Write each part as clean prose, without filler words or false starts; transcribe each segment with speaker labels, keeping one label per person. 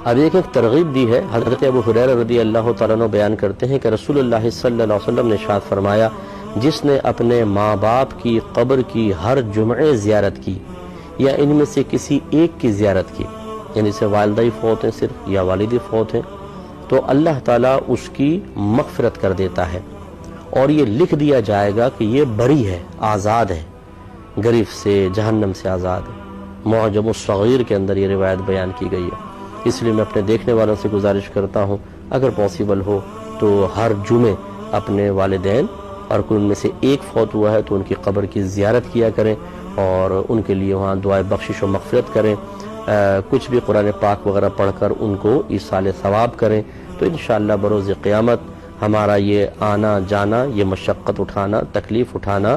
Speaker 1: اب ایک ترغیب دی ہے. حضرت ابو ہریرہ رضی اللہ تعالیٰ عنہ بیان کرتے ہیں کہ رسول اللہ صلی اللہ علیہ وسلم نے ارشاد فرمایا جس نے اپنے ماں باپ کی قبر کی ہر جمعے زیارت کی یا ان میں سے کسی ایک کی زیارت کی، یعنی سے والدہ ہی فوت ہیں صرف یا والدی فوت ہیں، تو اللہ تعالیٰ اس کی مغفرت کر دیتا ہے اور یہ لکھ دیا جائے گا کہ یہ بری ہے، آزاد ہے، گریف سے، جہنم سے آزاد ہے. معجم الصغیر کے اندر یہ روایت بیان کی گئی ہے. اس لیے میں اپنے دیکھنے والوں سے گزارش کرتا ہوں اگر پاسبل ہو تو ہر جمعے اپنے والدین اور کوئی ان میں سے ایک فوت ہوا ہے تو ان کی قبر کی زیارت کیا کریں اور ان کے لیے وہاں دعائے بخشش و مغفرت کریں. کچھ بھی قرآن پاک وغیرہ پڑھ کر ان کو ایصال ثواب کریں تو انشاءاللہ بروز قیامت ہمارا یہ آنا جانا، یہ مشقت اٹھانا، تکلیف اٹھانا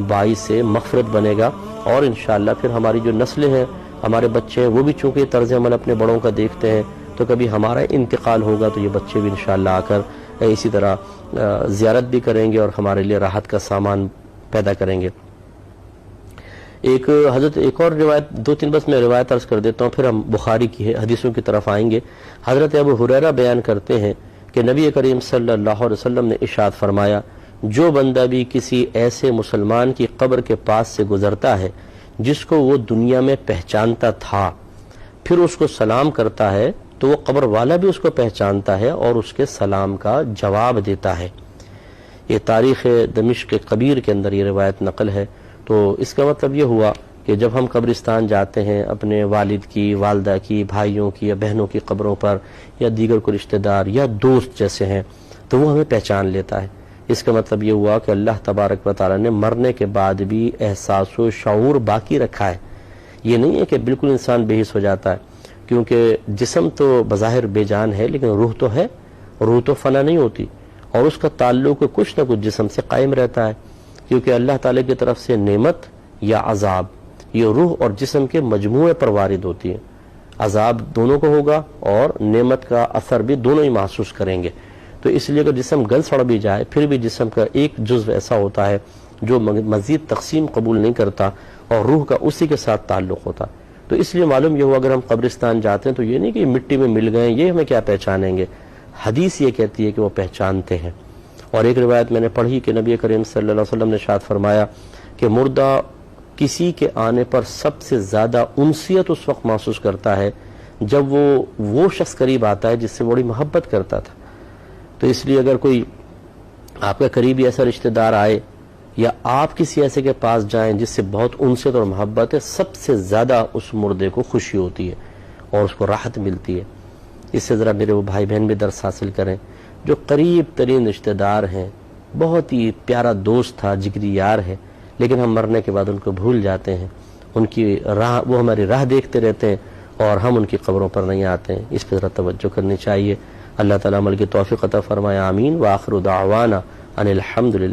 Speaker 1: باعث مغفرت بنے گا. اور انشاءاللہ پھر ہماری جو نسلیں ہیں، ہمارے بچے ہیں، وہ بھی چونکہ طرز عمل اپنے بڑوں کا دیکھتے ہیں تو کبھی ہمارا انتقال ہوگا تو یہ بچے بھی انشاءاللہ آ کر اسی طرح زیارت بھی کریں گے اور ہمارے لیے راحت کا سامان پیدا کریں گے. ایک اور روایت، دو تین بس میں روایت عرض کر دیتا ہوں، پھر ہم بخاری کی حدیثوں کی طرف آئیں گے. حضرت ابو ہریرہ بیان کرتے ہیں کہ نبی کریم صلی اللہ علیہ وسلم نے ارشاد فرمایا جو بندہ بھی کسی ایسے مسلمان کی قبر کے پاس سے گزرتا ہے جس کو وہ دنیا میں پہچانتا تھا، پھر اس کو سلام کرتا ہے تو وہ قبر والا بھی اس کو پہچانتا ہے اور اس کے سلام کا جواب دیتا ہے. یہ تاریخ دمشق کبیر کے اندر یہ روایت نقل ہے. تو اس کا مطلب یہ ہوا کہ جب ہم قبرستان جاتے ہیں اپنے والد کی، والدہ کی، بھائیوں کی یا بہنوں کی قبروں پر یا دیگر کوئی رشتہ دار یا دوست جیسے ہیں تو وہ ہمیں پہچان لیتا ہے. اس کا مطلب یہ ہوا کہ اللہ تبارک و تعالیٰ نے مرنے کے بعد بھی احساس و شعور باقی رکھا ہے. یہ نہیں ہے کہ بالکل انسان بے حس ہو جاتا ہے، کیونکہ جسم تو بظاہر بے جان ہے لیکن روح تو ہے، روح تو فنا نہیں ہوتی اور اس کا تعلق کچھ نہ کچھ جسم سے قائم رہتا ہے، کیونکہ اللہ تعالیٰ کی طرف سے نعمت یا عذاب یہ روح اور جسم کے مجموعے پر وارد ہوتی ہے. عذاب دونوں کو ہوگا اور نعمت کا اثر بھی دونوں ہی محسوس کریں گے. تو اس لیے اگر جسم گل سڑ بھی جائے پھر بھی جسم کا ایک جزو ایسا ہوتا ہے جو مزید تقسیم قبول نہیں کرتا اور روح کا اسی کے ساتھ تعلق ہوتا. تو اس لیے معلوم یہ ہوا اگر ہم قبرستان جاتے ہیں تو یہ نہیں کہ مٹی میں مل گئے یہ ہمیں کیا پہچانیں گے، حدیث یہ کہتی ہے کہ وہ پہچانتے ہیں. اور ایک روایت میں نے پڑھی کہ نبی کریم صلی اللہ علیہ وسلم نے ارشاد فرمایا کہ مردہ کسی کے آنے پر سب سے زیادہ انسیت اس وقت محسوس کرتا ہے جب وہ شخص قریب آتا ہے جس سے بڑی محبت کرتا تھا. تو اس لیے اگر کوئی آپ کا قریبی ایسا رشتہ دار آئے یا آپ کسی ایسے کے پاس جائیں جس سے بہت انست اور محبت ہے، سب سے زیادہ اس مردے کو خوشی ہوتی ہے اور اس کو راحت ملتی ہے. اس سے ذرا میرے وہ بھائی بہن بھی درس حاصل کریں جو قریب ترین رشتہ دار ہیں، بہت ہی پیارا دوست تھا، جگری یار ہے، لیکن ہم مرنے کے بعد ان کو بھول جاتے ہیں، ان کی راہ، وہ ہماری راہ دیکھتے رہتے ہیں اور ہم ان کی قبروں پر نہیں آتے ہیں. اس پہ ذرا توجہ کرنی چاہیے. اللہ تعالیٰ عمل کی توفیق عطا فرمائے. آمین. وآخر دعوانا ان الحمدللہ.